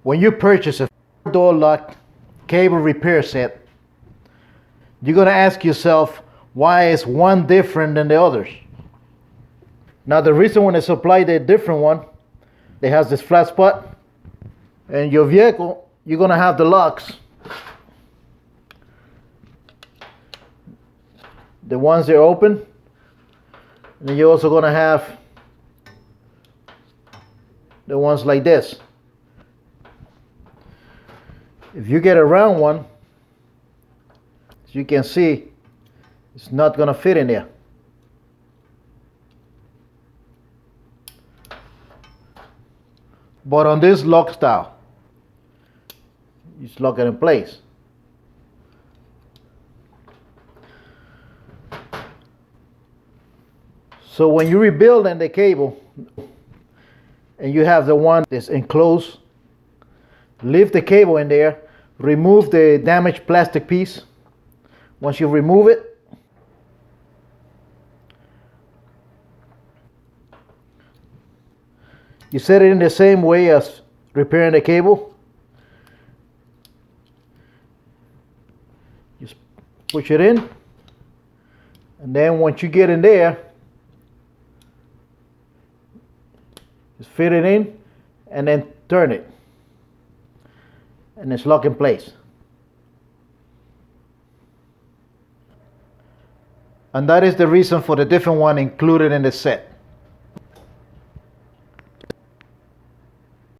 When you purchase a door lock cable repair set, you're going to ask yourself, why is one different than the others? Now the reason when they supply the different one, it has this flat spot, and your vehicle, you're going to have the locks. The ones that are open, and then you're also going to have the ones like this. If you get a round one, as you can see, it's not going to fit in there. But on this lock style, you just lock it in place. So when you're rebuilding the cable and you have the one that's enclosed, leave the cable in there, remove the damaged plastic piece. Once you remove it, you set it in the same way as repairing the cable. Just push it in, and then once you get in there, just fit it in and then turn it, and it's locked in place. And that is the reason for the different one included in the set.